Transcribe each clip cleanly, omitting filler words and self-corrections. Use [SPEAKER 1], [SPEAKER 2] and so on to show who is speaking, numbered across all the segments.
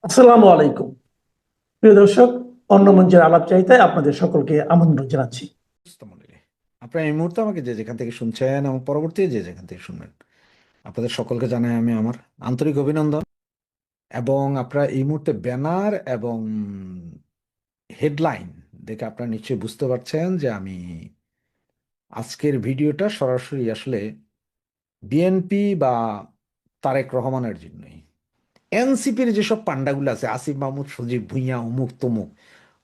[SPEAKER 1] আসসালামু আলাইকুম। প্রিয় দর্শক, অন্য মঞ্চের আলাপ চাইতায় আপনাদের সকলকে আমন্ত্রণ জানাচ্ছি।
[SPEAKER 2] মন্ডলী, আপনারা এই মুহূর্তে আমাকে যে যেখান থেকে শুনছেন এবং পরবর্তী যে যেখান থেকে শুনবেন, আপনাদের সকলকে জানাই আমি আমার আন্তরিক অভিনন্দন। এবং আপনারা এই মুহূর্তে ব্যানার এবং হেডলাইন দেখে আপনারা নিশ্চয়ই বুঝতে পারছেন যে আমি আজকের ভিডিওটা সরাসরি আসলে বিএনপি বা তারেক রহমানের জন্যই। এনসিপির যেসব পান্ডাগুলো আছে, আসিফ মাহমুদ, সজীব ভুঁইয়া, অমুক তমুক,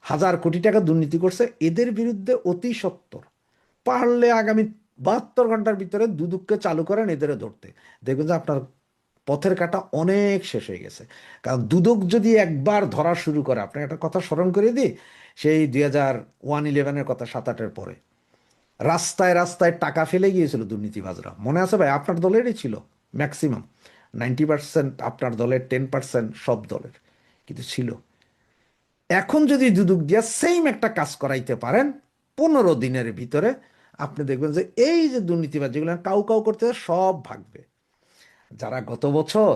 [SPEAKER 2] হাজার কোটি টাকা দুর্নীতি করছে, এদের বিরুদ্ধে অতি সত্বর পারলে আগামী 72 ঘন্টার ভিতরে দুদককে চালু করেন এদের ধরতে। দেখবেন যে আপনার পথের কাটা অনেক শেষ হয়ে গেছে। কারণ দুদক যদি একবার ধরা শুরু করে, আপনার একটা কথা স্মরণ করে দিই, সেই 2001-11-এর কথা, 7-8-এর পরে রাস্তায় রাস্তায় টাকা ফেলে গিয়েছিল দুর্নীতিবাজরা। মনে আছে ভাই? আপনার দলেরই ছিল ম্যাক্সিমাম, 90% আপনার দলের, 10% সব দলের, কিন্তু ছিল। এখন যদি দুদক দিয়া সেম একটা কাজ করাইতে পারেন 15 দিনের ভিতরে, আপনি দেখবেন যে এই যে দুর্নীতিবাজ যেগুলো কাউ কাউ করতে সব ভাগবে। যারা গত বছর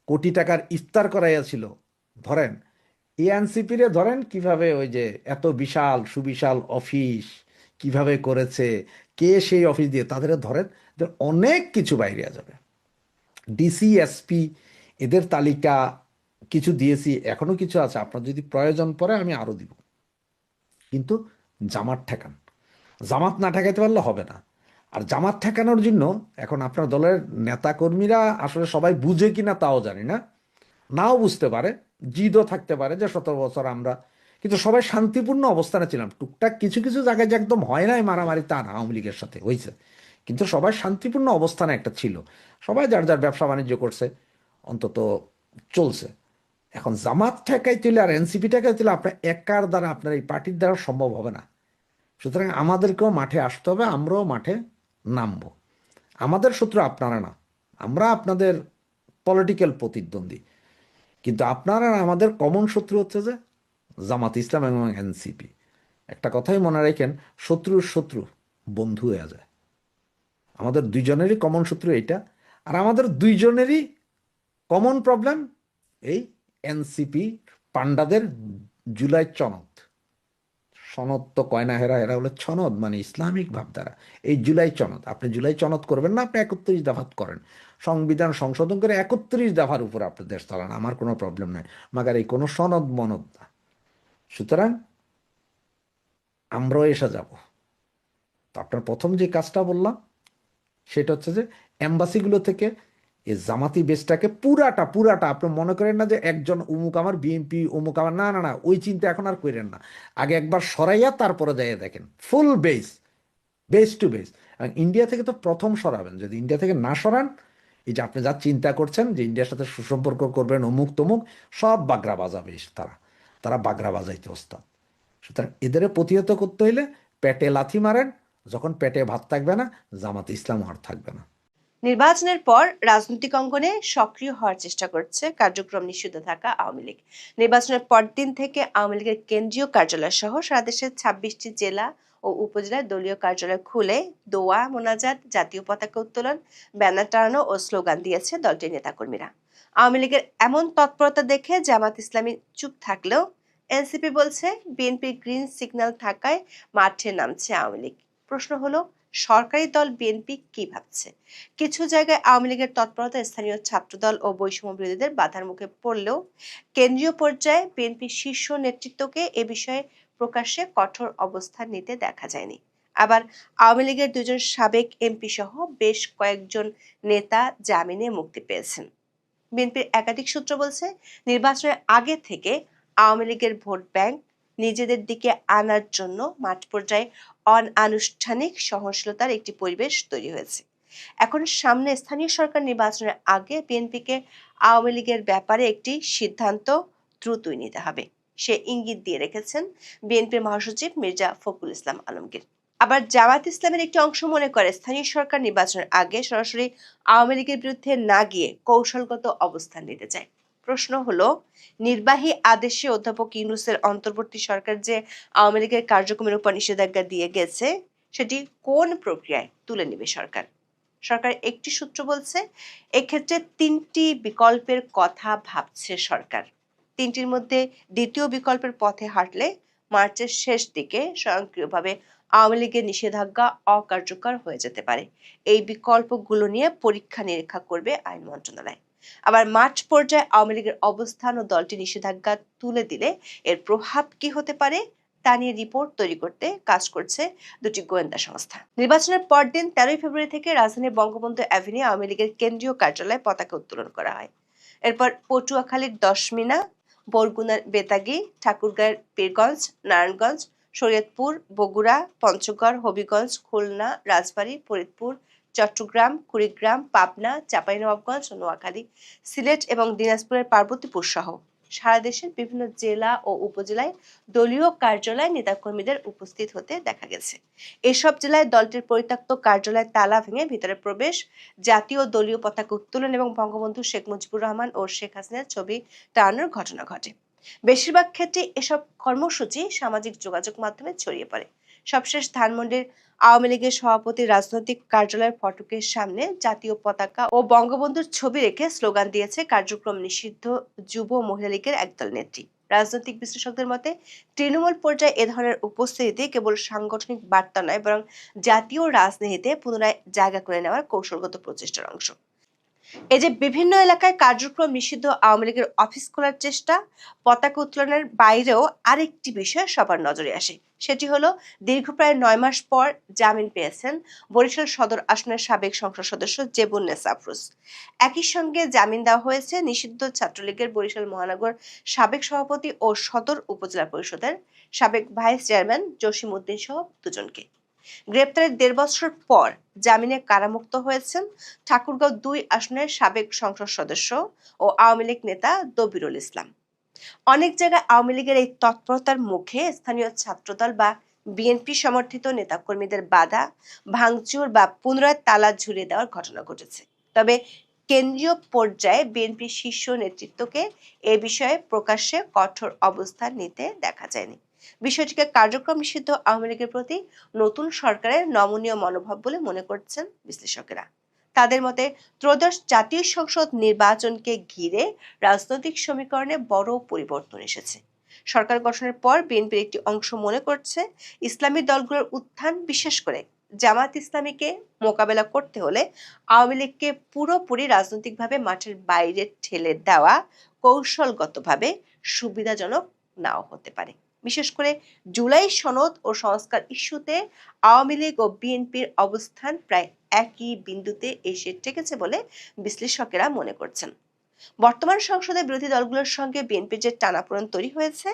[SPEAKER 2] কোটি টাকার ইফতার করাইয়াছিল, ধরেন এএনসিপি রে ধরেন, কিভাবে ওই যে এত বিশাল সুবিশাল অফিস কিভাবে করেছে, কে সেই অফিস দিয়ে তাদের ধরেন, অনেক কিছু বাইরে যাবে। ডিসি, এসপি, এদের তালিকা কিছু দিয়েছি, এখনো কিছু আছে, আপনার যদি প্রয়োজন পড়ে আমি আরো দিব। কিন্তু জামাত ঠেকান, জামাত না ঠেকাইতে পারলে হবে না। আর জামাত ঠেকানোর জন্য এখন আপনার দলের নেতা কর্মীরা আসলে সবাই বুঝে কিনা তাও জানি না, নাও বুঝতে পারে, জিদও থাকতে পারে যে 17 বছর আমরা, কিন্তু সবাই শান্তিপূর্ণ অবস্থানে ছিলাম। টুকটাক কিছু কিছু জায়গায় যে একদম হয় নাই মারামারি তা না, আওয়ামী লীগের সাথে হয়েছে, কিন্তু সবাই শান্তিপূর্ণ অবস্থানে একটা ছিল। সবাই যার যার ব্যবসা বাণিজ্য করছে, অন্তত চলছে। এখন জামাত ঠেকাই তুলে আর এনসিপি ঠেকাই তুলে আপনার একার দ্বারা, আপনার এই পার্টির দ্বারা সম্ভব হবে না। সুতরাং আমাদেরকেও মাঠে আসতে হবে, আমরাও মাঠে নামবো। আমাদের শত্রু আপনারা না, আমরা আপনাদের পলিটিক্যাল প্রতিদ্বন্দ্বী, কিন্তু আপনারা আর আমাদের কমন শত্রু হচ্ছে যে জামাত ইসলাম এবং এনসিপি। একটা কথাই মনে রাখেন, শত্রুর শত্রু বন্ধু হয়ে যায়। আমাদের দুইজনেরই কমন শত্রু এইটা। আর আমাদের দুইজনেরই কমন প্রবলেম এই এনসিপি পান্ডাদের জুলাই সনদ। সনদ তো কয়না হেরা, হেরা হলে সনদ মানে ইসলামিক ভাবধারা। এই জুলাই সনদ, আপনি জুলাই সনদ করবেন না, আপনি 31 দফা করেন, সংবিধান সংশোধন করে 31 দফার উপর আপনি দেশ চালান, আমার কোনো প্রবলেম নাই। মাগার এই কোনো সনদ মনদ না। সুতরাং আমরাও এসে যাব। তো আপনার প্রথম যে কাজটা বললাম সেটা হচ্ছে যে এম্বাসিগুলো থেকে এই জামাতি বেসটাকে পুরাটা পুরাটা, আপনি মনে করেন না যে একজন অমুক আমার বিএনপি, অমুক আমার, না না না, ওই চিন্তা এখন আর করেন না। আগে একবার সরাইয়া তারপরে যাইয়া দেখেন full base, base to base. India থেকে তো প্রথম সরাবেন, যদি ইন্ডিয়া থেকে না সরান, এই যে আপনি যা চিন্তা করছেন যে ইন্ডিয়ার সাথে সুসম্পর্ক করবেন অমুক তমুক, সব বাগড়া বাজাবে তারা, তারা বাগড়া বাজাইতে ওস্তাদ। সুতরাং এদের প্রতিহত করতে হইলে পেটে লাথি মারেন, যখন পেটে ভাত থাকবে না, জামাত ইসলাম আর থাকবে না।
[SPEAKER 3] নির্বাচনের পর রাজনৈতিক অঙ্গনে সক্রিয় হওয়ার চেষ্টা করছে কার্যক্রম নিষিদ্ধ থাকা আওয়ামী লীগ। নির্বাচনের পরদিন থেকে আওয়ামী লীগের কেন্দ্রীয় কার্যালয় সহ সারা দেশের 26টি জেলা ও উপজেলায় দলীয় কার্যালয় খুলে দোয়া মোনাজাত, জাতীয় পতাকা উত্তোলন, ব্যানার টানানো ও স্লোগান দিয়েছে দলটির নেতাকর্মীরা। আওয়ামী লীগের এমন তৎপরতা দেখে জামাত ইসলামী চুপ থাকলেও এনসিপি বলছে বিএনপির গ্রিন সিগন্যাল থাকায় মাঠে নামছে আওয়ামী লীগ। প্রশ্ন হলো, সরকারি দল বিএনপি কি ভাবছে? কিছু জায়গায় আওয়ামী লীগের তৎপরতা স্থানীয় ছাত্রদল ও বৈষম্য বিরোধীদের বাধার মুখে পড়লেও কেন্দ্রীয় পর্যায়ে বিএনপির শীর্ষ নেতৃত্বকে এ বিষয়ে প্রকাশ্যে কঠোর অবস্থান নিতে দেখা যায়নি। আবার আওয়ামী লীগের দুজন সাবেক এমপি সহ বেশ কয়েকজন নেতা জামিনে মুক্তি পেয়েছেন। বিএনপির একাধিক সূত্র বলছে, নির্বাচনের আগে থেকে আওয়ামী লীগের ভোট ব্যাংক নিজেদের দিকে আনার জন্য মাঠ পর্যায়ে অনানুষ্ঠানিক সহনশীলতার একটি পরিবেশ তৈরি হয়েছে। এখন সামনে স্থানীয় সরকার নির্বাচনের আগে বিএনপিকে আওয়ামী লীগের ব্যাপারে একটি সিদ্ধান্ত দ্রুতই নিতে হবে, সে ইঙ্গিত দিয়ে রেখেছেন বিএনপির মহাসচিব মির্জা ফখরুল ইসলাম আলমগীর। আবার জামাত ইসলামের একটি অংশ মনে করে, স্থানীয় সরকার নির্বাচনের আগে সরাসরি আওয়ামী লীগের বিরুদ্ধে না গিয়ে কৌশলগত অবস্থান নিতে চায়। প্রশ্ন হলো, নির্বাহী আদেশে অধ্যাপক ইউনূসের অন্তর্বর্তী সরকার যে আওয়ামী লীগের কার্যক্রমের উপর নিষেধাজ্ঞা দিয়ে গেছে, সেটি কোন প্রক্রিয়ায় তুলে নেবে সরকার? সরকার একটি সূত্র বলছে, এক্ষেত্রে তিনটি বিকল্পের কথা ভাবছে সরকার। তিনটির মধ্যে দ্বিতীয় বিকল্পের পথে হাঁটলে মার্চের শেষ দিকে স্বয়ংক্রিয়ভাবে আওয়ামী লীগের নিষেধাজ্ঞা অকার্যকর হয়ে যেতে পারে। এই বিকল্পগুলো নিয়ে পরীক্ষা নিরীক্ষা করবে আইন মন্ত্রণালয়। আবার মার্চ পর্যায়ে আওয়ামী লীগের অবস্থান ও দলটি নিষেধাজ্ঞা তুলে দিলে এর প্রভাব কি হতে পারে তা নিয়ে রিপোর্ট তৈরি করতে কাজ করছে দুটি গোয়েন্দা সংস্থা। নির্বাচনের পরদিন 13 ফেব্রুয়ারি থেকে রাজধানীর বঙ্গবন্ধু অ্যাভিনিউ আওয়ামী লীগের কেন্দ্রীয় কার্যালয়ে পতাকা উত্তোলন করা হয়। এরপর পটুয়াখালীর দশমিনা, বরগুনার বেতাগী, ঠাকুরগাঁয়ের পীরগঞ্জ, নারায়ণগঞ্জ, শরীয়তপুর, বগুড়া, পঞ্চগড়, হবিগঞ্জ, খুলনা, রাজবাড়ী, ফরিদপুর, চট্টগ্রাম, কুড়িগ্রাম, পাবনা, চাঁপাইনবাবগঞ্জ, নোয়াখালী, সিলেট এবং দিনাজপুরের পার্বতীপুর সহ সারা দেশের বিভিন্ন জেলা ও উপজেলায় দলীয় কার্যালয়ে নেতাকর্মীদের উপস্থিত হতে দেখা গেছে। এসব জেলায় দলটির পরিত্যক্ত কার্যালয়ের তালা ভেঙে ভিতরে প্রবেশ, জাতীয় দলীয় পতাকা উত্তোলন এবং বঙ্গবন্ধু শেখ মুজিবুর রহমান ও শেখ হাসিনার ছবি টানানোর ঘটনা ঘটে। বেশিরভাগ ক্ষেত্রে এসব কর্মসূচি সামাজিক যোগাযোগ মাধ্যমে ছড়িয়ে পড়ে। সবশেষ ধানমন্ডির আওয়ামী লীগের সভাপতির রাজনৈতিক কার্যালয়ের ফটকের সামনে জাতীয় পতাকা ও বঙ্গবন্ধুর ছবি রেখে স্লোগান দিয়েছে কার্যক্রম নিষিদ্ধ যুব মহিলা লীগের একদল নেত্রী। রাজনৈতিক বিশ্লেষকদের মতে তৃণমূল পর্যায়ে এ ধরনের উপস্থিতি কেবল সাংগঠনিক বার্তা নয়, বরং জাতীয় রাজনীতিতে পুনরায় জায়গা করে নেওয়ার কৌশলগত প্রচেষ্টার অংশ। এই যে বিভিন্ন এলাকায় কার্যক্রম নিষিদ্ধ আওয়ামী লীগের অফিস খোলার চেষ্টা, পতাকা উত্তোলনের বাইরেও আরেকটি বিষয় সবার নজরে আসে। সেটি হলো দীর্ঘ প্রায় 9 মাস পর জামিন পেয়েছেন বরিশাল সদর আসনের সাবেক সংসদ সদস্য জেবুন্নেসা আফরোজ। একই সঙ্গে জামিন দেওয়া হয়েছে নিষিদ্ধ ছাত্রলীগের বরিশাল মহানগর সাবেক সভাপতি ও সদর উপজেলা পরিষদের সাবেক ভাইস চেয়ারম্যান জসিম উদ্দিন সহ দুজনকে। গ্রেপ্তারের 1.5 বছর পর জামিনে কারামুক্ত হয়েছেন ঠাকুরগাঁও 2 আসনের সাবেক সংসদ সদস্য ও আওয়ামী লীগ নেতা দবিরুল ইসলাম। অনেক জায়গায় আওয়ামী লীগের এই তৎপরতার মুখে স্থানীয় ছাত্রদল বা বিএনপি সমর্থিত নেতাকর্মীদের বাধা, ভাঙচুর বা পুনরায় তালা ঝুলিয়ে দেওয়ার ঘটনা ঘটেছে। তবে কেন্দ্রীয় পর্যায়ে বিএনপি শীর্ষ নেতৃত্বকে এ বিষয়ে প্রকাশ্যে কঠোর অবস্থান নিতে দেখা যায়নি। বিষয়টিকে কার্যক্রম নিষিদ্ধ আওয়ামী লীগের প্রতি নতুন সরকারের নমনীয় মনোভাব বলে মনে করছেন বিশ্লেষকেরা। তাদের মতে ত্রয়োদশ জাতীয় সংসদ নির্বাচনকে ঘিরে রাজনৈতিক সমীকরণে বড় পরিবর্তন এসেছে। সরকার গঠনের পর বিএনপির একটি অংশ মনে করছে ইসলামী দলগুলোর উত্থান, বিশেষ করে জামাত ইসলামীকে মোকাবেলা করতে হলে আওয়ামী লীগকে পুরোপুরি রাজনৈতিকভাবে মাঠের বাইরে ঠেলে দেওয়া কৌশলগতভাবে সুবিধাজনক নাও হতে পারে। বিশেষ করে জুলাই সনদ ও সংস্কার ইস্যুতে আওয়ামী লীগ ও বিএনপির অবস্থান প্রায় একই বিন্দুতে এসে ঠেকেছে বলে বিশ্লেষকেরা মনে করছেন। বর্তমান সংসদে বিরোধী দলগুলোর সঙ্গে বিএনপির যে টানাপোড়েন তৈরি হয়েছে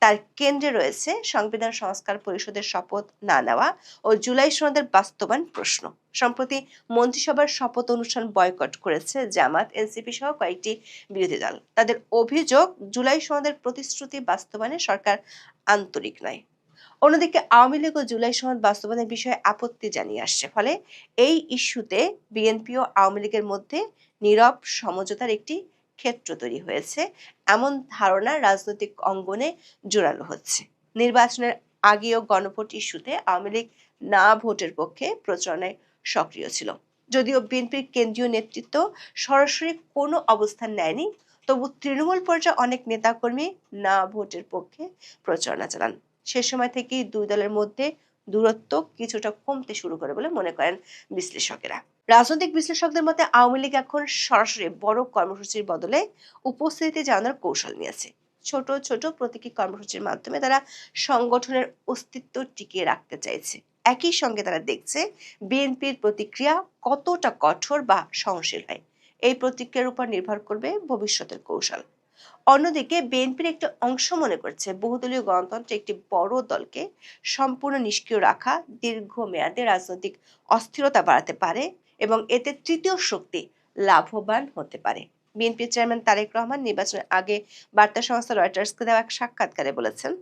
[SPEAKER 3] তার কেন্দ্রে রয়েছে সংবিধান সংস্কার পরিষদের শপথ না নেওয়া ও জুলাই সনদের বাস্তবায়ন প্রশ্ন। সম্প্রতি মন্ত্রিসভার শপথ অনুষ্ঠান বয়কট করেছে জামাত, এনসিপি সহ কয়েকটি বিরোধী দল। তাদের অভিযোগ, জুলাই সনদের প্রতিশ্রুতি বাস্তবায়নে সরকার আন্তরিক নয়। অন্যদিকে আওয়ামী লীগ ও জুলাই সনদ বাস্তবায়নের বিষয়ে আপত্তি জানিয়ে আসছে। ফলে এই ইস্যুতে বিএনপি ও আওয়ামী লীগের মধ্যে নীরব সমঝোতার একটি ক্ষেত্র তৈরি হয়েছে, এমন ধারণা রাজনৈতিক অঙ্গনে জোরালো হচ্ছে। নির্বাচনের আগেও গণভোট ইস্যুতে আওয়ামী লীগ না ভোটের পক্ষে প্রচারণায় সক্রিয় ছিল। যদিও বিএনপির কেন্দ্রীয় নেতৃত্ব সরাসরি কোনো অবস্থান নেয়নি, তবু তৃণমূল পর্যায়ে অনেক নেতাকর্মী না ভোটের পক্ষে প্রচারণা চালান। সে সময় থেকেই দুই দলের মধ্যে দূরত্ব কিছুটা কমতে শুরু করে বলে মনে করেন বিশ্লেষকেরা। রাজনৈতিক বিশ্লেষকদের মতে আওয়ামী লীগ এখন সরাসরি বড় কর্মসূচির বদলে উপস্থিতি জানানোর কৌশল নিয়েছে। ছোট ছোট প্রতীকী কর্মসূচির মাধ্যমে তারা সংগঠনের অস্তিত্ব টিকিয়ে রাখতে চাইছে। একই সঙ্গে তারা দেখছে বিএনপির প্রতিক্রিয়া কতটা কঠোর বা সহনশীল হয়। এই প্রতিক্রিয়ার উপর নির্ভর করবে ভবিষ্যতের কৌশল। অন্যদিকে বিএনপির একটি অংশ মনে করছে বহুদলীয় গণতন্ত্রে একটি বড় দলকে সম্পূর্ণ নিষ্ক্রিয় রাখা দীর্ঘমেয়াদে রাজনৈতিক অস্থিরতা বাড়াতে পারে এবং এতে তৃতীয় শক্তি লাভবান হতে পারে। বিএনপির চেয়ারম্যান তারেক রহমান নির্বাচনের আগে বার্তা সংস্থা রয়টার্সকে দেওয়া এক সাক্ষাৎকারে বলেছেন,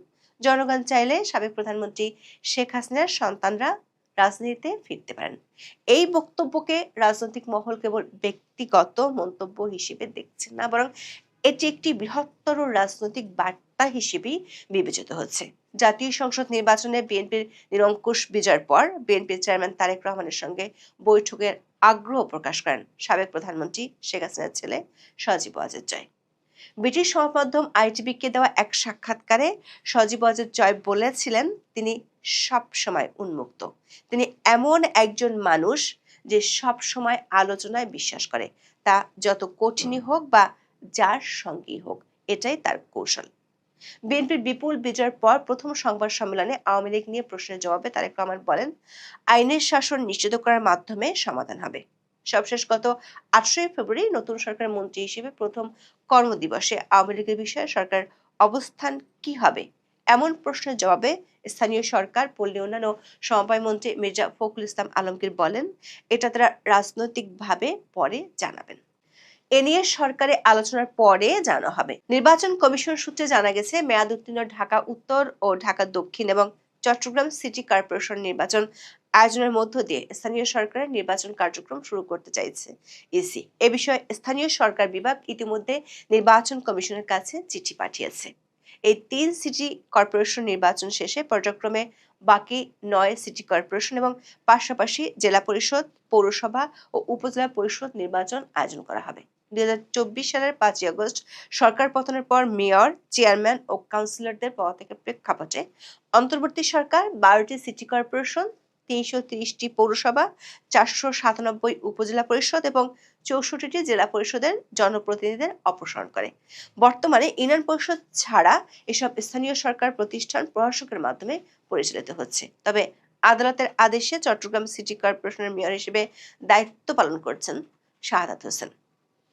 [SPEAKER 3] জনগণ চাইলে সাবেক প্রধানমন্ত্রী শেখ হাসিনার সন্তানরা রাজনীতিতে ফিরতে পারেন। এই বক্তব্যকে রাজনৈতিক মহল কেবল ব্যক্তিগত মন্তব্য হিসেবে দেখছেন না, বরং এটি একটি বৃহত্তর রাজনৈতিক বার্তা হিসেবেই বিবেচিত হচ্ছে। জাতীয় সংসদ নির্বাচনে বিএনপির নিরঙ্কুশ বিজয়ের পর বিএনপির চেয়ারম্যান তারেক রহমানের সঙ্গে বৈঠকের আগ্রহ প্রকাশ করেন সাবেক প্রধানমন্ত্রী শেখ হাসিনার ছেলে সজীব ওয়াজেদ জয়। ব্রিটিশ সংবাদমাধ্যম আইটিভিকে দেওয়া এক সাক্ষাৎকারে সজীব ওয়াজেদ জয় বলেছিলেন, তিনি সব সময় উন্মুক্ত। তিনি এমন একজন মানুষ যে সব সময় আলোচনায় বিশ্বাস করে, তা যত কঠিনই হোক বা যার সঙ্গেই হোক, এটাই তার কৌশল। বিএনপির বিপুল বিজয়ের পর প্রথম সংবাদ সম্মেলনে আওয়ামী লীগ নিয়ে প্রশ্নের জবাবে তারেক রহমান বলেন, আইনের শাসন নিশ্চিত করার মাধ্যমে সমাধান হবে। সবশেষ গত 8ই ফেব্রুয়ারি নতুন সরকার মন্ত্রী হিসেবে প্রথম কর্মদিবসে আওয়ামী লীগের বিষয়ে সরকার অবস্থান কি হবে এমন প্রশ্নের জবাবে স্থানীয় সরকার, পল্লী উন্নয়ন ও সমবায় মন্ত্রী মির্জা ফখরুল ইসলাম আলমগীর বলেন, এটা তারা রাজনৈতিকভাবে পরে জানাবেন। এ নিয়ে সরকারে আলোচনার পরে জানা হবে। নির্বাচন কমিশন সূত্রে জানা গেছে, মেয়াদ উত্তীর্ণ ঢাকা উত্তর ও ঢাকা দক্ষিণ এবং চট্টগ্রাম সিটি কর্পোরেশন নির্বাচন আয়োজনের মধ্য দিয়ে স্থানীয় সরকারের নির্বাচন কার্যক্রম শুরু করতে চাইছে ইসি। এ বিষয়ে স্থানীয় সরকার বিভাগ ইতিমধ্যে নির্বাচন কমিশনের কাছে চিঠি পাঠিয়েছে। এই 3 সিটি কর্পোরেশন নির্বাচন শেষে পর্যায়ক্রমে বাকি 9 সিটি কর্পোরেশন এবং পাশাপাশি জেলা পরিষদ, পৌরসভা ও উপজেলা পরিষদ নির্বাচন আয়োজন করা হবে। 2024 সালের 5ই আগস্ট সরকার পতনের পর মেয়র, চেয়ারম্যান ও কাউন্সিলরদের পদত্যাগের প্রেক্ষাপটে অন্তর্বর্তী সরকার 12টি সিটি কর্পোরেশন, 330টি পৌরসভা, 497 উপজেলা পরিষদ এবং 64টি জেলা পরিষদের জনপ্রতিনিধিদের অপসারণ করে। বর্তমানে ইউনিয়ন পরিষদ ছাড়া এসব স্থানীয় সরকার প্রতিষ্ঠান প্রশাসকের মাধ্যমে পরিচালিত হচ্ছে। তবে আদালতের আদেশে চট্টগ্রাম সিটি কর্পোরেশনের মেয়র হিসেবে দায়িত্ব পালন করছেন শাহাদাত হোসেন।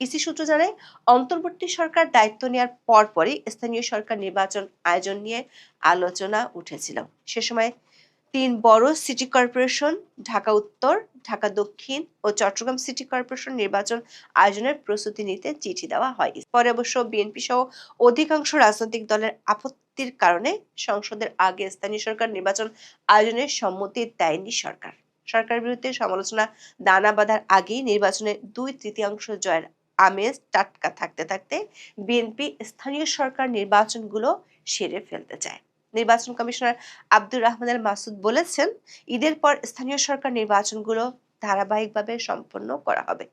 [SPEAKER 3] ইসি সূত্র জানায়, অন্তর্বর্তী সরকার দায়িত্ব নেওয়ার পরপরই স্থানীয় সরকার নির্বাচন আয়োজন নিয়ে আলোচনা উঠেছিল। সে সময় 3 বড় সিটি কর্পোরেশন ঢাকা উত্তর, ঢাকা দক্ষিণ ও চট্টগ্রাম সিটি কর্পোরেশন নির্বাচন আয়োজনের প্রস্তুতি নিতে চিঠি দেওয়া হয়। পরে অবশ্য বিএনপি সহ অধিকাংশ রাজনৈতিক দলের আপত্তির কারণে সংসদের আগে স্থানীয় সরকার নির্বাচন আয়োজনের সম্মতি দেয়নি সরকার। সরকারের বিরুদ্ধে সমালোচনা দানা বাঁধার আগেই নির্বাচনে 2/3 জয়ের আমেজ টাটকা থাকতে থাকতে বিএনপি স্থানীয় সরকার নির্বাচনগুলো সেরে ফেলতে চায়। নির্বাচন কমিশনার আব্দুর রহমান আল মাসুদ বলেছেন, ঈদের পর স্থানীয় সরকার নির্বাচনগুলো ধারাবাহিকভাবে সম্পন্ন করা হবে।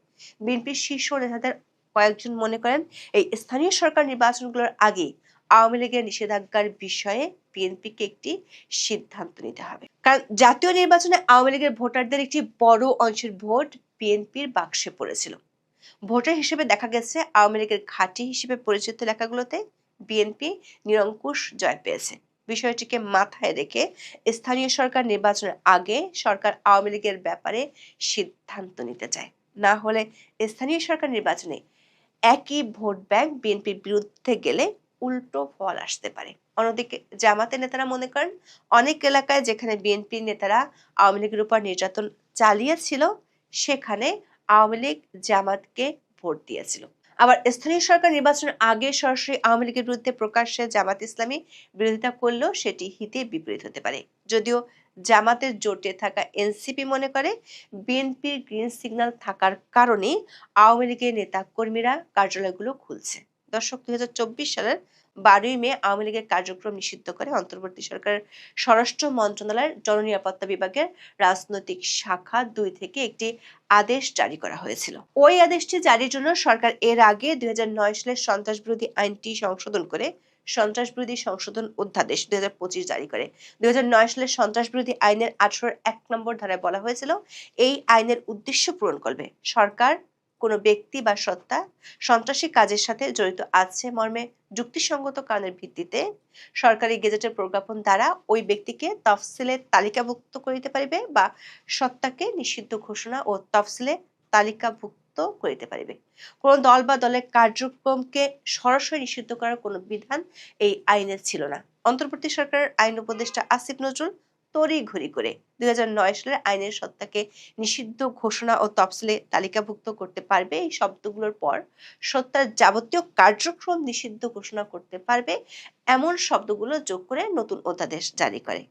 [SPEAKER 3] বিএনপির শীর্ষ নেতাদের কয়েকজন মনে করেন, এই স্থানীয় সরকার নির্বাচনগুলোর আগে আওয়ামী লীগের নিষেধাজ্ঞার বিষয়ে বিএনপিকে একটি সিদ্ধান্ত নিতে হবে। কারণ জাতীয় নির্বাচনে আওয়ামী লীগের ভোটারদের একটি বড় অংশের ভোট বিএনপির বাক্সে পড়েছিল। ভোটার হিসেবে দেখা গেছে, আওয়ামী লীগের ঘাঁটি হিসেবে পরিচিত এলাকাগুলোতে বিএনপি নিরঙ্কুশ জয় পেয়েছে। বিষয়টিকে মাথায় রেখে স্থানীয় সরকার নির্বাচনের আগে সরকার আওয়ামী লীগের ব্যাপারে সিদ্ধান্ত নিতে চায়। না হলে স্থানীয় সরকার নির্বাচনে একই ভোট ব্যাংক বিএনপির বিরুদ্ধে গেলে উল্টো ফল আসতে পারে। অন্যদিকে জামাতের নেতারা মনে করেন, অনেক এলাকায় যেখানে বিএনপির নেতারা আওয়ামী লীগের উপর নির্যাতন চালিয়েছিল, সেখানে আওয়ামী লীগ জামাতকে ভোট দিয়েছিল। আবার স্থানীয় সরকার নির্বাচনের আগে সরাসরি আওয়ামী লীগের বিরুদ্ধে প্রকাশ্যে জামাত ইসলামী বিরোধিতা করলেও সেটি হিতে বিপরীত হতে পারে। যদিও জামাতের জোটে থাকা এনসিপি মনে করে, বিএনপির গ্রিন সিগন্যাল থাকার কারণে আওয়ামী লীগের নেতা কর্মীরা কার্যালয়গুলো খুলছে। দর্শক, 2024 সালের 12ই মে আওয়ামী লীগের কার্যক্রম নিষিদ্ধ করে অন্তর্বর্তী সরকারের স্বরাষ্ট্র মন্ত্রণালয়ের জননিরাপত্তা বিভাগের রাজনৈতিক শাখা 2 থেকে একটি আদেশ জারি করা হয়েছিল। ওই আদেশটি জারির জন্য সরকার এর আগে 2009 সালের সন্ত্রাস বিরোধী আইনটি সংশোধন করে সন্ত্রাস বিরোধী সংশোধন অধ্যাদেশ 2025 জারি করে। 2009 সালের সন্ত্রাস বিরোধী আইনের 18-1 নম্বর ধারায় বলা হয়েছিল, এই আইনের উদ্দেশ্য পূরণ করবে সরকার কোনো ব্যক্তি বা সত্তা সন্ত্রাসী কাজের সাথে জড়িত আছে মর্মে যুক্তিসঙ্গত কারণের ভিত্তিতে সরকারি গেজেটের প্রজ্ঞাপন দ্বারা ওই ব্যক্তিকে তফসিলে তালিকাভুক্ত করিতে পারিবে বা সত্তাকে নিষিদ্ধ ঘোষণা ও তফসিলে তালিকাভুক্ত করিতে পারিবে। কোন দল বা দলের কার্যক্রমকে সরাসরি নিষিদ্ধ করার কোনো বিধান এই আইনে ছিল না। অন্তর্বর্তী সরকারের আইন উপদেষ্টা আসিফ নজরুল তড়িঘড়ি করে 2009 সালের আইনের সত্তাকে নিষিদ্ধ ঘোষণা ও তফসিলে তালিকাভুক্ত করতে পারবে এই শব্দগুলোর পর সত্তার যাবতীয় কার্যক্রম নিষিদ্ধ ঘোষণা করতে পারবে এমন শব্দগুলো যোগ করে নতুন অধ্যাদেশ জারি করে।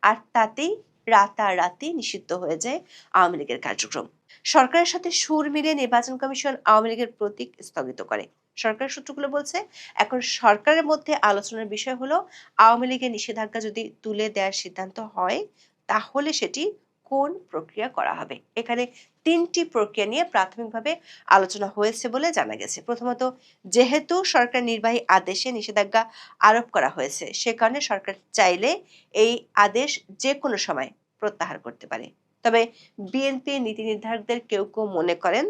[SPEAKER 3] আর তাতেই রাতারাতি নিষিদ্ধ হয়ে যায় আওয়ামী লীগের কার্যক্রম। সরকারের সাথে সুর মিলিয়ে নির্বাচন কমিশন আওয়ামী লীগের প্রতীক স্থগিত করে। সরকার সূত্রগুলো বলছে, এখন সরকারের মধ্যে আলোচনার বিষয় হলো, আওয়ামী লীগের নিষেধাজ্ঞা যদি তুলে দেওয়ার সিদ্ধান্ত হয়, তাহলে সেটি কোন প্রক্রিয়া করা হবে। এখানে 3টি প্রক্রিয়া নিয়ে প্রাথমিকভাবে আলোচনা হয়েছে বলে জানা গেছে। প্রথমত, যেহেতু সরকার নির্বাহী আদেশে নিষেধাজ্ঞা আরোপ করা হয়েছে, সে কারণে সরকার চাইলে এই আদেশ যে কোনো সময় প্রত্যাহার করতে পারে। তবে বিএনপি নীতি নির্ধারকদের কেউ কেউ মনে করেন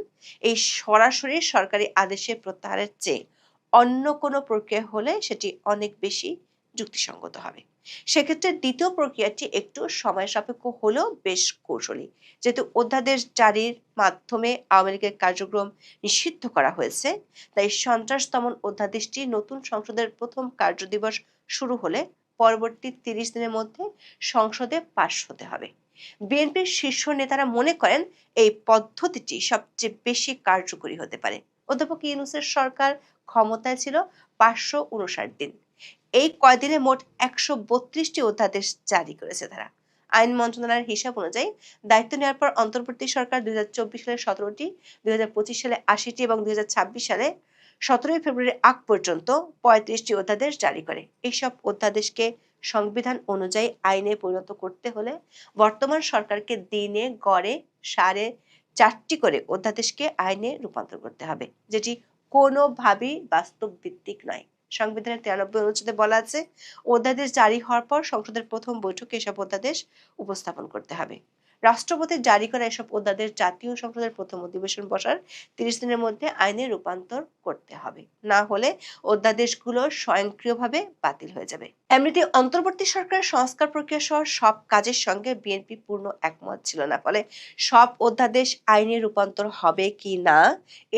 [SPEAKER 3] এই সরাসরি সরকারি আদেশে প্রত্যাহারের চেয়ে অন্য কোনো প্রক্রিয়া হলে সেটি অনেক বেশি যুক্তিসঙ্গত হবে। সেক্ষেত্রে দ্বিতীয় প্রক্রিয়াটি একটু সময় সাপেক্ষ হলেও বেশ কৌশলী। যেহেতু অধ্যাদেশ জারির মাধ্যমে আওয়ামী লীগের কার্যক্রম নিষিদ্ধ করা হয়েছে, তাই সন্ত্রাস দমন অধ্যাদেশটি নতুন সংসদের প্রথম কার্যদিবস শুরু হলে পরবর্তী 30 দিনের মধ্যে সংসদে পাশ হতে হবে। বিএনপির শীর্ষ নেতারা মনে করেন এই পদ্ধতিটি সবচেয়ে বেশি কার্যকরী হতে পারে। অধ্যাপক ইউনূসের সরকার ক্ষমতায় ছিল 559 দিন। এই কয়দিনে মোট 132টি অধ্যাদেশ জারি করেছে তারা। আইন মন্ত্রণালয়ের হিসাব অনুযায়ী দায়িত্ব নেওয়ার পর অন্তর্বর্তী সরকার 2024 সালে 17টি, 2025 সালে 80টি এবং 2026 সালে 17 ফেব্রুয়ারি আগ পর্যন্ত 35টি অধ্যাদেশ জারি করে। এইসব অধ্যাদেশকে সংবিধান অনুযায়ী আইনে পরিণত করতে হলে বর্তমান সরকারকে দিনে গড়ে 4.5টি করে অধ্যাদেশকে আইনে রূপান্তর করতে হবে, যেটি কোনোভাবেই বাস্তব ভিত্তিক নয়। সংবিধানের 93 অনুচ্ছেদে বলা আছে, অধ্যাদেশ জারি হওয়ার পর সংসদের প্রথম বৈঠকে এসব অধ্যাদেশ উপস্থাপন করতে হবে। রাষ্ট্রপতির জারি করা এসব অধ্যাদেশ জাতীয় সংসদের প্রথম অধিবেশন বসার 30 দিনের মধ্যে আইনে রূপান্তর করতে হবে, না হলে অধ্যাদেশগুলো স্বয়ংক্রিয়ভাবে বাতিল হয়ে যাবে। এমনিতে অন্তর্বর্তী সরকারের সংস্কার প্রক্রিয়া সহ সব কাজের সঙ্গে বিএনপি পূর্ণ একমত ছিল না, ফলে সব অধ্যাদেশ আইনে রূপান্তর হবে কি না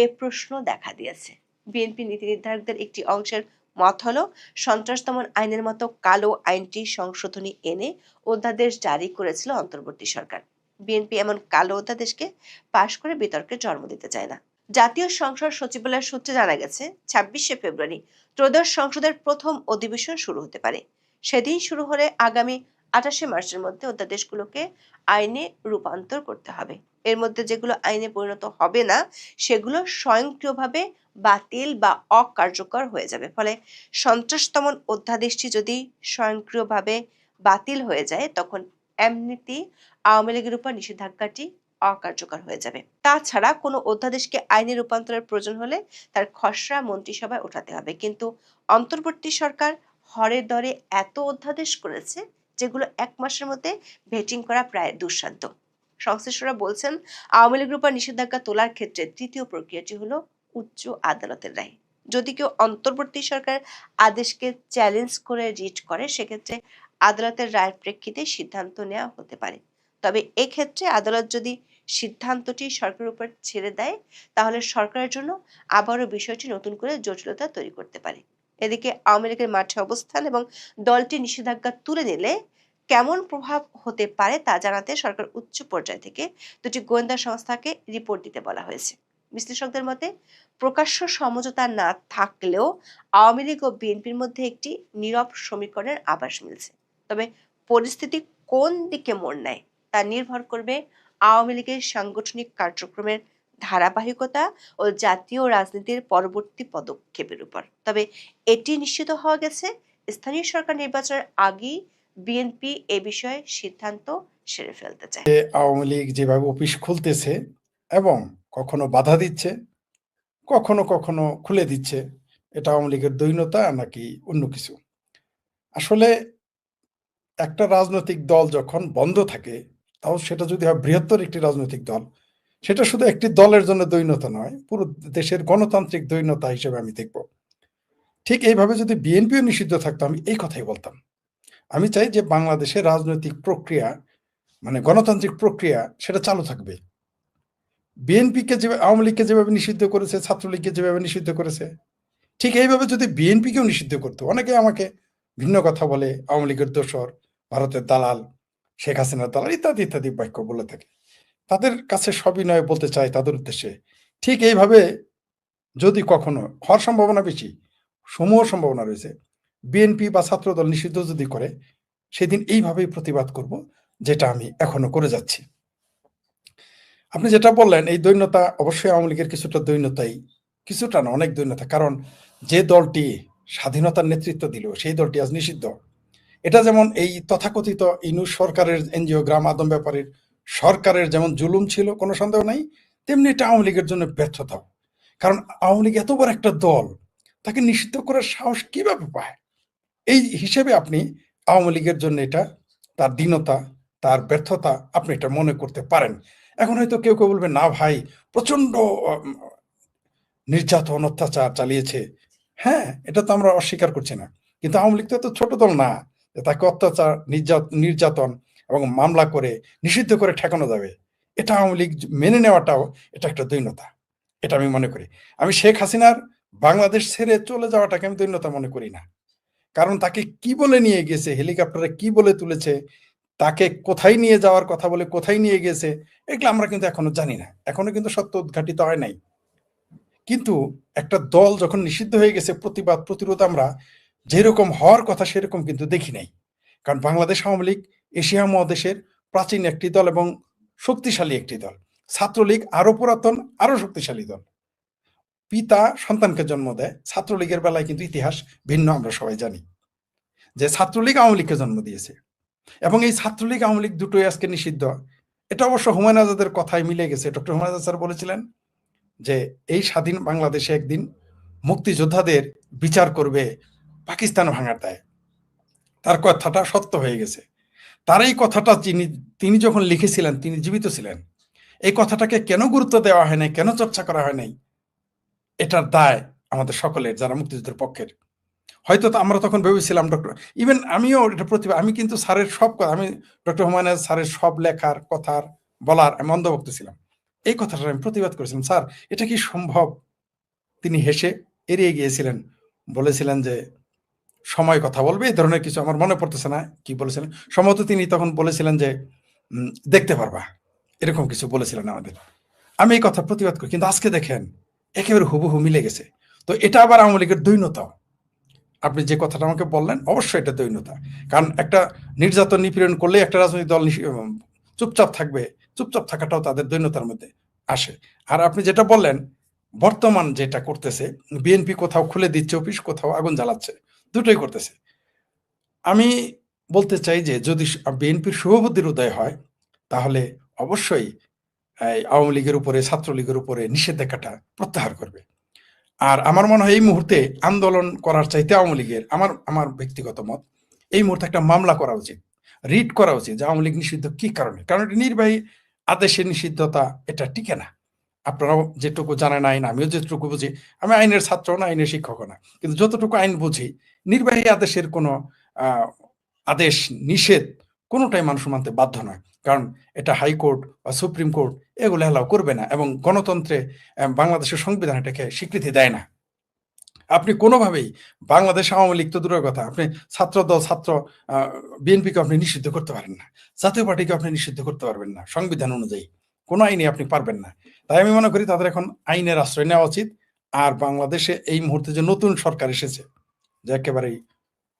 [SPEAKER 3] এ প্রশ্ন দেখা দিয়েছে। বিএনপি নীতি নির্ধারকদের একটি অংশের মত হলো, সন্ত্রাস দমন আইনের মতো কালো আইনটি সংশোধনী এনে অধ্যাদেশ জারি করেছিল অন্তর্বর্তী সরকার। বিএনপি এমন কালো অধ্যাদেশকে পাশ করে বিতর্কের জন্ম দিতে চায় না। জাতীয় সংসদ সচিবালয়ের সূত্রে জানা গেছে, 26শে ফেব্রুয়ারি ত্রয়োদশ সংসদের প্রথম অধিবেশন শুরু হতে পারে। সেদিন শুরু হলে আগামী 28শে মার্চের মধ্যে অধ্যাদেশগুলোকে আইনে রূপান্তর করতে হবে। এর মধ্যে যেগুলো আইনে পরিণত হবে না সেগুলো স্বয়ংক্রিয়ভাবে বাতিল বা অকার্যকর হয়ে যাবে। ফলে সন্ত্রাস দমন অধ্যাদেশটি যদি স্বয়ংক্রিয়ভাবে বাতিল হয়ে যায়, তখন এমনিতেই আওয়ামী লীগের উপর নিষেধাজ্ঞাটি অকার্যকর হয়ে যাবে। তাছাড়া কোনো অধ্যাদেশকে আইনে রূপান্তরের প্রয়োজন হলে তার খসড়া মন্ত্রিসভায় ওঠাতে হবে। কিন্তু অন্তর্বর্তী সরকার হরে দরে এত অধ্যাদেশ করেছে যেগুলো 1 মাসের মধ্যে ভেটিং করা প্রায় দুঃসাধ্য। সংশ্লিষ্টরা বলছেন, আওয়ামী লীগের উপর নিষেধাজ্ঞা তোলার ক্ষেত্রে তৃতীয় প্রক্রিয়াটি হলো উচ্চ আদালতের রায়। যদি কেউ অন্তর্বর্তী সরকার আদেশকে চ্যালেঞ্জ করে রিট করে, সেক্ষেত্রে আদালতের রায়ের প্রেক্ষিতে সিদ্ধান্ত নেওয়া হতে পারে। তবে এক্ষেত্রে আদালত যদি সিদ্ধান্তটি সরকারের উপর ছেড়ে দেয়, তাহলে সরকারের জন্য আবারও বিষয়টি নতুন করে জটিলতা তৈরি করতে পারে। এদিকে আওয়ামী লীগের মাঠে অবস্থান এবং দলটি নিষেধাজ্ঞা তুলে নিলে কেমন প্রভাব হতে পারে তা জানাতে সরকার উচ্চ পর্যায় থেকে 2টি গোয়েন্দা সংস্থাকে রিপোর্ট দিতে বলা হয়েছে। বিশ্লেষকদের মতে, প্রকাশ্য সমঝোতা না থাকলেও আওয়ামী লীগ ও বিএনপির মধ্যে একটি নীরব সমীকরণের আভাস মিলছে। তবে পরিস্থিতি কোন দিকে মোড় নেয় তা নির্ভর করবে আওয়ামী লীগের সাংগঠনিক কার্যক্রমের ধারাবাহিকতা ও জাতীয় রাজনীতির পরবর্তী পদক্ষেপের উপর। তবে এটি নিশ্চিত হওয়া গেছে, স্থানীয় সরকার নির্বাচনের আগেই বিএনপি এ বিষয়ে সিদ্ধান্ত সেরে ফেলতে চায়।
[SPEAKER 4] আওয়ামী লীগ যেভাবে অফিস খুলতেছে এবং কখনো বাধা দিচ্ছে, কখনো কখনো খুলে দিচ্ছে, এটা আওয়ামী লীগের দৈন্যতা নাকি অন্য কিছু? আসলে একটা রাজনৈতিক দল যখন বন্ধ থাকে, তাও সেটা যদি হয় বৃহত্তর একটি রাজনৈতিক দল, সেটা শুধু একটি দলের জন্য দৈন্যতা নয়, পুরো দেশের গণতান্ত্রিক দৈন্যতা হিসেবে আমি দেখব। ঠিক এইভাবে যদি বিএনপিও নিষিদ্ধ থাকতো, আমি এই কথাই বলতাম। আমি চাই যে বাংলাদেশের রাজনৈতিক প্রক্রিয়া, মানে গণতান্ত্রিক প্রক্রিয়া, সেটা চালু থাকবে। বিএনপিকে যেভাবে, আওয়ামী লীগকে যেভাবে নিষিদ্ধ করেছে, ছাত্রলীগকে যেভাবে নিষিদ্ধ করেছে, ঠিক এইভাবে যদি বিএনপিকেও নিষিদ্ধ করতো। অনেকে আমাকে ভিন্ন কথা বলে, আওয়ামী লীগের দোসর, ভারতের দালাল, শেখ হাসিনার দালাল ইত্যাদি ইত্যাদি বাক্য বলে থাকে। তাদের কাছে সবিনয়ে বলতে চাই তাদের উদ্দেশ্যে, ঠিক এইভাবে যদি কখনো হওয়ার সম্ভাবনা বেশি, সমূহ সম্ভাবনা রয়েছে, বিএনপি বা ছাত্রদল নিষিদ্ধ যদি করে, সেদিন এইভাবেই প্রতিবাদ করব, যেটা আমি এখনো করে যাচ্ছি। আপনি যেটা বললেন, এই দৈন্যতা অবশ্যই আওয়ামী লীগের কিছুটা দৈন্যতাই, কিছুটা না, অনেক দৈন্যতা। কারণ যে দলটি স্বাধীনতার নেতৃত্ব দিল, সেই দলটি আজ নিষিদ্ধ। এটা যেমন এই তথাকথিত ইউনূস সরকারের এনজিও গ্রাম আদম ব্যাপারীর সরকারের যেমন জুলুম ছিল কোনো সন্দেহ নাই, তেমনি এটা আওয়ামী লীগের জন্য ব্যর্থতাও। কারণ আওয়ামী লীগ এত বড় একটা দল, তাকে নিষিদ্ধ করার সাহস কিভাবে পায়? এই হিসেবে আপনি আওয়ামী লীগের জন্য এটা তার দীনতা, তার ব্যর্থতা আপনি এটা মনে করতে পারেন। এখন হয়তো কেউ কেউ বলবে না ভাই, প্রচন্ড নির্যাতন অত্যাচার চালিয়েছে। হ্যাঁ, এটা তো আমরা অস্বীকার করছি না, কিন্তু আওয়ামী লীগ তো এত ছোট দল না যে তাকে অত্যাচার নির্যাতন এবং মামলা করে নিষিদ্ধ করে ঠেকানো যাবে। এটা আওয়ামী লীগ মেনে নেওয়াটাও এটা একটা দৈন্যতা, এটা আমি মনে করি। আমি শেখ হাসিনার বাংলাদেশ ছেড়ে চলে যাওয়াটাকে আমি দৈন্যতা মনে করি না। কারণ তাকে কি বলে নিয়ে গেছে, হেলিকপ্টারে কি বলে তুলেছে, তাকে কোথায় নিয়ে যাওয়ার কথা বলে কোথায় নিয়ে গেছে, এগুলো আমরা কিন্তু এখনো জানি না, এখনো কিন্তু সত্য উদ্ঘাটিত হয় নাই। কিন্তু একটা দল যখন নিষিদ্ধ হয়ে গেছে, প্রতিবাদ প্রতিরোধ আমরা যেরকম হওয়ার কথা সেরকম কিন্তু দেখি নাই। কারণ বাংলাদেশ আওয়ামী লীগ এশিয়া মহাদেশের প্রাচীন একটি দল এবং শক্তিশালী একটি দল। ছাত্রলীগ আরো পুরাতন, আরো শক্তিশালী দল। পিতা সন্তানকে জন্ম দেয়, ছাত্রলীগের বেলায় কিন্তু ইতিহাস ভিন্ন, আমরা সবাই জানি যে ছাত্রলীগ আওয়ামী লীগকে জন্ম দিয়েছে এবং এই ছাত্রলীগ আওয়ামী লীগ দুটোই আজকে নিষিদ্ধ। এটা অবশ্য হুমায়ুন আজাদের কথায় মিলে গেছে। ডক্টর হুমায়ুন আজাদ স্যার বলেছিলেন যে এই স্বাধীন বাংলাদেশে একদিন মুক্তিযোদ্ধাদের বিচার করবে পাকিস্তান ভাঙার দায়। তার কথাটা সত্য হয়ে গেছে। তার এই কথাটা তিনি যখন লিখেছিলেন, তিনি জীবিত ছিলেন। এই কথাটাকে কেন গুরুত্ব দেওয়া হয় নাই, কেন চর্চা করা হয় নাই, এটার দায় আমাদের সকলের, যারা মুক্তিযুদ্ধের পক্ষের। হয়তো আমরা তখন ভেবেছিলাম ডক্টর, ইভেন আমিও এটা আমি কিন্তু স্যারের সব কথা, আমি ডক্টর হুমায়ুন আজাদ স্যারের সব লেখার কথার বলার আমি অন্ধভক্ত ছিলাম। এই কথাটা আমি প্রতিবাদ করেছিলাম, স্যার এটা কি সম্ভব? তিনি হেসে এড়িয়ে গিয়েছিলেন, বলেছিলেন যে সময় কথা বলবে, এই ধরনের কিছু, আমার মনে পড়তেছে না কি বলেছিলেন। সম্ভবত তিনি তখন বলেছিলেন যে দেখতে পারবা, এরকম কিছু বলেছিলেন আমাদের। আমি এই কথা প্রতিবাদ করি, কিন্তু আজকে দেখেন একেবারে হুবহু মিলে গেছে। তো এটা আবার আওয়ামী লীগের দৈন্যতা। আপনি যে কথাটা আমাকে বললেন, অবশ্যই এটা দৈন্যতা। কারণ একটা নির্যাতন নিপীড়ন করলে একটা রাজনৈতিক দল চুপচাপ থাকবে, চুপচাপ থাকাটাও তাদের দৈন্যতার মধ্যে আসে। আর আপনি যেটা বললেন, বর্তমান যেটা করতেছে, বিএনপি কোথাও খুলে দিচ্ছে অফিস, কোথাও আগুন জ্বালাচ্ছে, দুটোই করতেছে। আমি বলতে চাই যে যদি বিএনপির শুভবুদ্ধির উদয় হয়, তাহলে অবশ্যই আওয়ামী লীগের উপরে, ছাত্রলীগের উপরে নিষেধাজ্ঞাটা প্রত্যাহার করবে। আর আমার মনে হয় এই মুহূর্তে আন্দোলন করার চাইতে আওয়ামী লীগের, আমার ব্যক্তিগত মত, এই মুহূর্তে একটা মামলা করা উচিত, রিট করা উচিত যে আওয়ামী লীগ নিষিদ্ধ কি কারণে। কারণ এটা নির্বাহী আদেশের নিষিদ্ধতা, এটা টিকে না। আপনারাও যেটুকু জানেন আইন, আমিও যেটুকু বুঝি, আমি আইনের ছাত্র না, আইনের শিক্ষক না, কিন্তু যতটুকু আইন বুঝি, নির্বাহী আদেশের কোনো আদেশ নিষেধ কোনোটাই মানুষ মানতে বাধ্য নয়। কারণ এটা হাইকোর্ট বা সুপ্রিম কোর্ট এগুলো অ্যালাউ করবে না, এবং গণতন্ত্রে বাংলাদেশের সংবিধান এটাকে স্বীকৃতি দেয় না। আপনি কোনোভাবেই বাংলাদেশ আওয়ামী লীগ তো দূরের কথা, আপনি ছাত্রদল, বিএনপিকে আপনি নিষিদ্ধ করতে পারেন না, জাতীয় পার্টিকে আপনি নিষিদ্ধ করতে পারবেন না সংবিধান অনুযায়ী, কোনো আইনে আপনি পারবেন না। তাই আমি মনে করি তাদের এখন আইনের আশ্রয় নেওয়া উচিত। আর বাংলাদেশে এই মুহূর্তে যে নতুন সরকার এসেছে, যে একেবারেই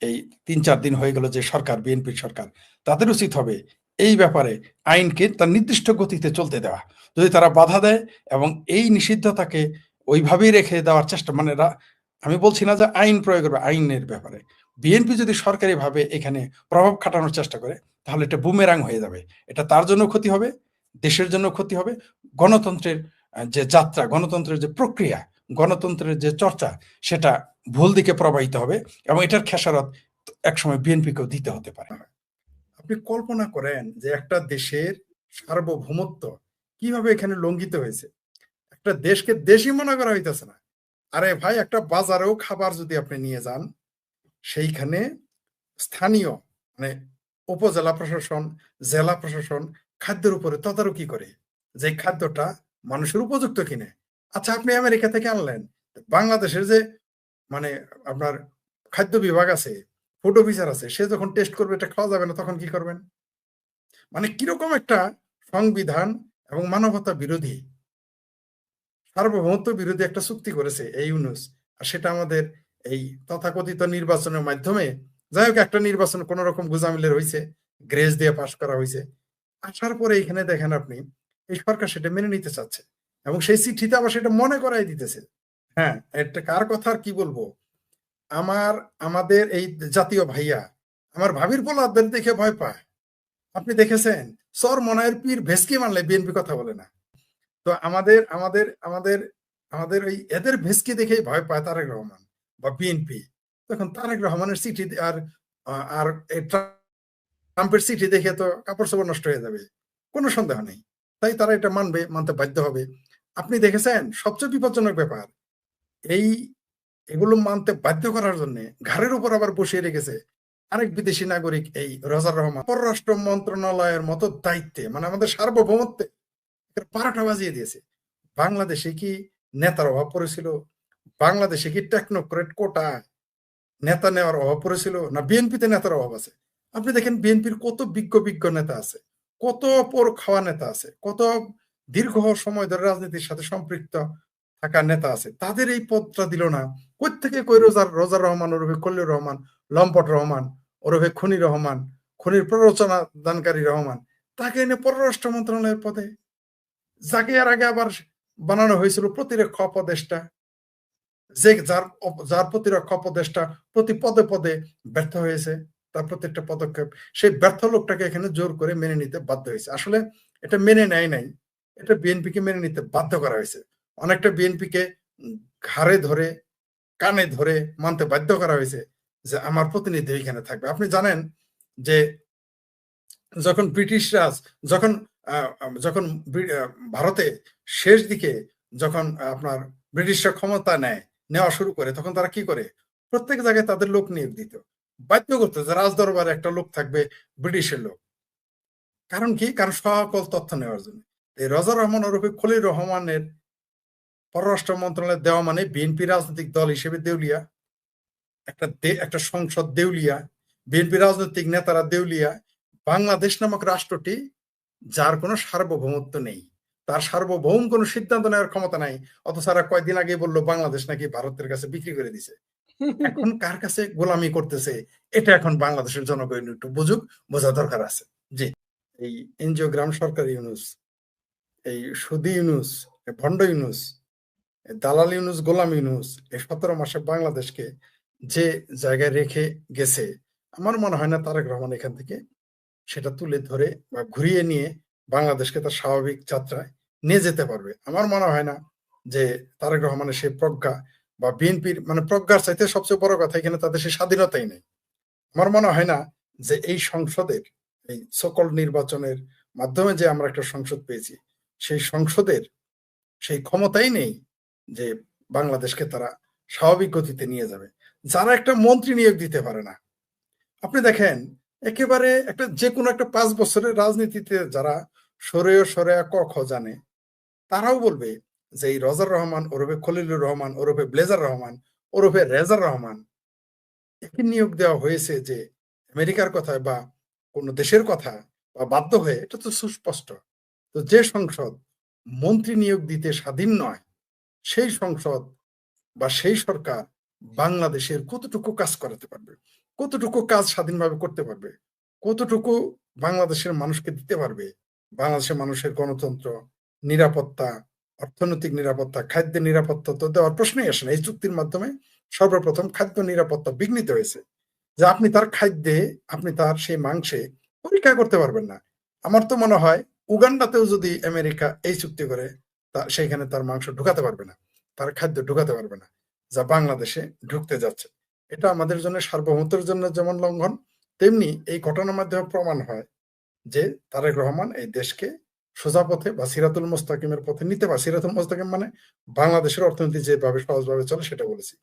[SPEAKER 4] এই ৩-৪ দিন হয়ে গেল যে সরকার, বিএনপির সরকার, তাদের উচিত হবে এই ব্যাপারে আইনকে তার নির্দিষ্ট গতিতে চলতে দেওয়া। যদি তারা বাধা দেয় এবং এই নিষিদ্ধতাকে ওইভাবেই রেখে দেওয়ার চেষ্টা, মানে আমি বলছি না যে আইন প্রয়োগ করবে, আইনের ব্যাপারে বিএনপি যদি সরকারিভাবে এখানে প্রভাব খাটানোর চেষ্টা করে, তাহলে এটা বুমেরাং হয়ে যাবে। এটা তার জন্য ক্ষতি হবে, দেশের জন্য ক্ষতি হবে, গণতন্ত্রের যে যাত্রা, গণতন্ত্রের যে প্রক্রিয়া, গণতন্ত্রের যে চর্চা, সেটা ভুল দিকে প্রবাহিত হবে, এবং এটার খেসারত একসময় বিএনপিকেও দিতে হতে পারে। আপনি কল্পনা করেন যে একটা দেশের সার্বভৌমত্ব কিভাবে এখানে লঙ্ঘিত হয়েছে। একটা দেশকে দেশই মনে করা হইতেছে না। আরে ভাই, একটা বাজারেও খাবার যদি আপনি নিয়ে যান, সেইখানে স্থানীয়, মানে উপজেলা প্রশাসন, জেলা প্রশাসন খাদ্যের উপরে তদারকি করে যে খাদ্যটা মানুষের উপযুক্ত কিনে। আচ্ছা, আপনি আমেরিকা থেকে আনলেন, বাংলাদেশের যে মানে আপনার খাদ্য বিভাগ আছে, ফুড অফিসার আছে, সে যখন টেস্ট করবে এটা খাওয়া যাবে না, তখন কি করবেন? মানে কিরকম একটা সংবিধান এবং মানবতা বিরোধী, সার্বভৌমত্ব বিরোধী একটা চুক্তি করেছে এই ইউনূস। আর সেটা আমাদের এই তথাকথিত নির্বাচনের মাধ্যমে, যাই হোক, একটা নির্বাচন কোন রকম গুজামিলের হয়েছে, গ্রেস দিয়ে পাশ করা হয়েছে। আসার পরে এখানে দেখেন আপনি, এই সরকার সেটা মেনে নিতে চাচ্ছে এবং সেই চিঠিতে আবার সেটা মনে করাই দিতেছে। হ্যাঁ, এটা কার কথা আর কি বলবো। আমাদের এই জাতীয় ভাইয়া আমার ভাবির পোলাদের দেখে ভয় পায়। আপনি দেখেছেন চরমনায়ের পীর ভেসকি মানলে বিএনপি কথা বলে না। তো আমাদের আমাদের আমাদের আমাদের ওই এদের ভেসকি দেখেই ভয় পায় তারেক রহমান বা বিএনপি। তখন তারেক রহমানের চিঠি আর আর এই ট্রাম্পের চিঠি দেখে তো কাপড় চোপড় নষ্ট হয়ে যাবে, কোনো সন্দেহ নেই। তাই তারা এটা মানবে, মানতে বাধ্য হবে। আপনি দেখেছেন সবচেয়ে বিপজ্জনক ব্যাপার, এই এগুলো মানতে বাধ্য করার জন্য ঘাড়ের উপর আবার বসিয়ে রেখেছে আরেক বিদেশি নাগরিক, এই রজার রহমান। পররাষ্ট্র মন্ত্রণালয়ের মতো দায়িত্বে, মানে আমাদের সার্বভৌমত্বে 12টা বাজিয়ে দিয়েছে। বাংলাদেশে কি নেতার অভাব পড়েছিল? বাংলাদেশে কি টেকনোক্রেট কোটা নেতা নেওয়ার অভাব পড়েছিল? না বিএনপিতে নেতার অভাব আছে? আপনি দেখেন বিএনপির কত বিজ্ঞ বিজ্ঞ নেতা আছে, কত পর খাওয়া নেতা আছে, কত দীর্ঘ সময় ধরে রাজনীতির সাথে সম্পৃক্ত থাকা নেতা আছে, তাদের এই পদটা দিল না। কোত্থেকে কই রোজার রহমান ওরফে খলিলুর রহমান, লম্পট রহমান ওরফে খনি রহমান, খনির প্ররোচনা দানকারী রহমান, তাকে এনে পররাষ্ট্র মন্ত্রণালয়ের পদে, যাকে এর আগে আবার বানানো হয়েছিল প্রতিরক্ষা উপদেষ্টা, যে যার প্রতিরক্ষা উপদেষ্টা প্রতি পদে পদে ব্যর্থ হয়েছে, তার প্রত্যেকটা পদক্ষেপ সেই ব্যর্থ লোকটাকে এখানে জোর করে মেনে নিতে বাধ্য হয়েছে। আসলে এটা মেনে নেয় নাই, এটা বিএনপিকে মেনে নিতে বাধ্য করা হয়েছে। অনেকটা বিএনপিকে ঘাড়ে ধরে কানে ধরে মানতে বাধ্য করা হয়েছে যে আমার প্রতিনিধি এখানে থাকবে। আপনি জানেন যে যখন ব্রিটিশরা যখন যখন ভারতে শেষ দিকে যখন আপনার ব্রিটিশরা ক্ষমতা নেওয়া শুরু করে, তখন তারা কি করে, প্রত্যেক জায়গায় তাদের লোক নিয়োগ দিত, বাধ্য করতো যে রাজদরবারে একটা লোক থাকবে ব্রিটিশের লোক। কারণ কি? কারণ সকল তথ্য নেওয়ার জন্য। এই রজার রহমান ওরফে খলিল রহমানের পররাষ্ট্র মন্ত্রণালয় দেওয়া মানে বিএনপি রাজনৈতিক দল হিসেবে দেউলিয়া, একটা সংসদ দেউলিয়া, বিএনপি রাজনৈতিক নেতারা দেউলিয়া, বাংলাদেশ নামক রাষ্ট্রটি যার কোনো সার্বভৌমত্ব নেই, তার সার্বভৌম কোনো সিদ্ধান্ত নেওয়ার ক্ষমতা নাই। অথচ তারা কয়েকদিন আগে বললো বাংলাদেশ নাকি ভারতের কাছে বিক্রি করে দিছে। এখন কার কাছে গোলামি করতেছে, এটা এখন বাংলাদেশের জনগণ একটু বুঝুক, বোঝা দরকার আছে। জি, এই এনজিওগ্রাম সরকার ইউনুস, এই সুদি ইউনুস, ভণ্ড ইউনুস, দালাল ইউনুস, গোলাম ইউনুস এই 17 মাসে বাংলাদেশকে যে জায়গায় রেখে গেছে, আমার মনে হয় না তারেক রহমান এখান থেকে সেটা তুলে ধরে বা ঘুরিয়ে নিয়ে বাংলাদেশকে তার স্বাভাবিক যাত্রায় নিয়ে যেতে পারবে। আমার মনে হয় না যে তারেক রহমানের সেই প্রজ্ঞা বা বিএনপির, মানে প্রজ্ঞার চাইতে সবচেয়ে বড় কথা এখানে তাদের সেই স্বাধীনতাই নেই। আমার মনে হয় না যে এই সংসদের, এই সকল নির্বাচনের মাধ্যমে যে আমরা একটা সংসদ পেয়েছি, সেই সংসদের সেই ক্ষমতাই নেই যে বাংলাদেশকে তারা স্বাভাবিক গতিতে নিয়ে যাবে। যারা একটা মন্ত্রী নিয়োগ দিতে পারে না, আপনি দেখেন একেবারে একটা যে কোনো একটা 5 বছরের রাজনীতিতে যারা সরেয়া ক খ জানে, তারাও বলবে যে এই রজার রহমান ওরফে খলিলুর রহমান ওরফে ব্লেজার রহমান ওরফে রেজার রহমান একে নিয়োগ দেওয়া হয়েছে যে আমেরিকার কথায় বা কোন দেশের কথা বা বাধ্য হয়ে, এটা তো সুস্পষ্ট। তো যে সংসদ মন্ত্রী নিয়োগ দিতে স্বাধীন নয়, সেই সংসদ বা সেই সরকার বাংলাদেশের কতটুকু কাজ করাতে পারবে, কতটুকু কাজ স্বাধীনভাবে করতে পারবে, কতটুকু বাংলাদেশের মানুষকে দিতে পারবে? বাংলাদেশের মানুষের গণতন্ত্র, নিরাপত্তা, অর্থনৈতিক নিরাপত্তা, খাদ্যের নিরাপত্তা তো দেওয়ার প্রশ্নই আসে না। এই চুক্তির মাধ্যমে সর্বপ্রথম খাদ্য নিরাপত্তা বিঘ্নিত হয়েছে, যে আপনি তার খাদ্যে, আপনি তার সেই মাংসে পরীক্ষা করতে পারবেন না। আমার তো মনে হয় উগান্ডাতেও যদি আমেরিকা এই চুক্তি করে, সেইখানে তার মাংস ঢুকাতে পারবে না, তার খাদ্য ঢুকাতে পারবে না, যা বাংলাদেশে ঢুকতে যাচ্ছে। এটা আমাদের জন্য সার্বভৌমত্বের জন্য যেমন লঙ্ঘন, তেমনি এই ঘটনার মাধ্যমে প্রমাণ হয় যে তারেক রহমান এই দেশকে সোজা পথে বা সিরাতুল মুস্তাকিমের পথে নিতে পারে। সিরাতুল মুস্তাকিম মানে বাংলাদেশের অর্থনীতি যেভাবে সহজভাবে চলে সেটা বলেছি,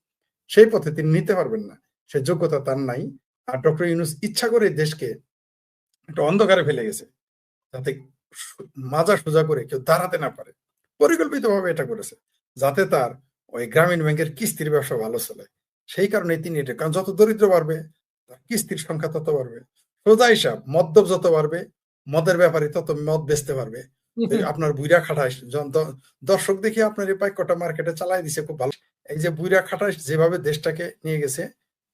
[SPEAKER 4] সেই পথে তিনি নিতে পারবেন না, সে যোগ্যতা তার নাই। আর ডক্টর ইউনূস ইচ্ছা করে দেশকে একটা অন্ধকারে ফেলে গেছে, যাতে মাজা সোজা করে কেউ দাঁড়াতে না পারে। পরিকল্পিতভাবে এটা করেছে যাতে তার ওই গ্রামীণ ব্যাংকের কিস্তির ব্যবসা ভালো চলে। সেই কারণে তিনি এটা, কারণ যত দরিদ্র বাড়বে তার কিস্তির সংখ্যা তত বাড়বে। সোজা হিসাব, মদ্যপ যত বাড়বে মদের ব্যাপারে তত মদ বেচতে পারবে। আপনার বুইরা খাটাস, দর্শক দেখি আপনার এই বাক্যটা মার্কেটে চালাই দিছে খুব ভালো। এই যে বুইরা খাটাস যেভাবে দেশটাকে নিয়ে গেছে,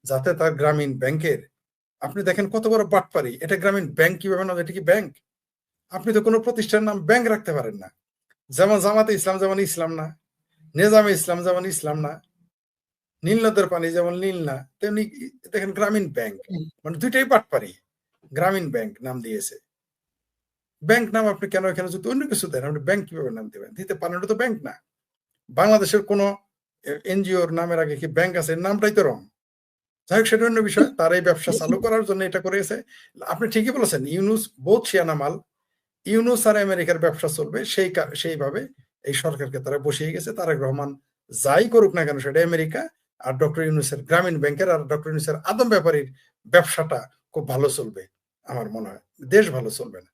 [SPEAKER 4] যাতে তার গ্রামীণ ব্যাংকের, আপনি দেখেন কত বড় বাটপারি, এটা গ্রামীণ ব্যাংক কিভাবে না, এটা কি ব্যাংক? আপনি তো কোনো প্রতিষ্ঠানের নাম ব্যাংক রাখতে পারেন না। যেমন জামাতে ইসলাম যেমন ইসলাম না, নেজামে ইসলাম যেমন ইসলাম না, নীল নদের পানি যেমন নীল না, তেমনি দেখেন গ্রামীণ ব্যাংক, মানে দুইটাই বাটপারি, গ্রামীণ ব্যাংক নাম দিয়েছে। ব্যাংক নাম আপনি কেন এখানে যদি অন্য কিছু দেন, আপনি ব্যাংক কিভাবে নাম দেবেন? দিতে পারেন, এটা তো ব্যাংক না। বাংলাদেশের কোন এনজিওর নামের আগে কি ব্যাংক আছে? নামটাই তো রং। যাই হোক, সেটা অন্য বিষয়। তার এই ব্যবসা চালু করার জন্য এটা করেছে। আপনি ঠিকই বলেছেন, ইউনুস বহুত শিয়ানা মাল। ইউনুস আর আমেরিকার ব্যবসা চলবে সেইভাবে এই সরকারকে তারা বসিয়ে গেছে। তারেক রহমান যাই করুক না কেন, সেটা আমেরিকা আর ডক্টর ইউনুসের গ্রামীণ ব্যাংকের আর ডক্টর ইউনুসের আদম ব্যাপারীর ব্যবসাটা খুব ভালো চলবে আমার মনে হয়। দেশ ভালো চলবে না।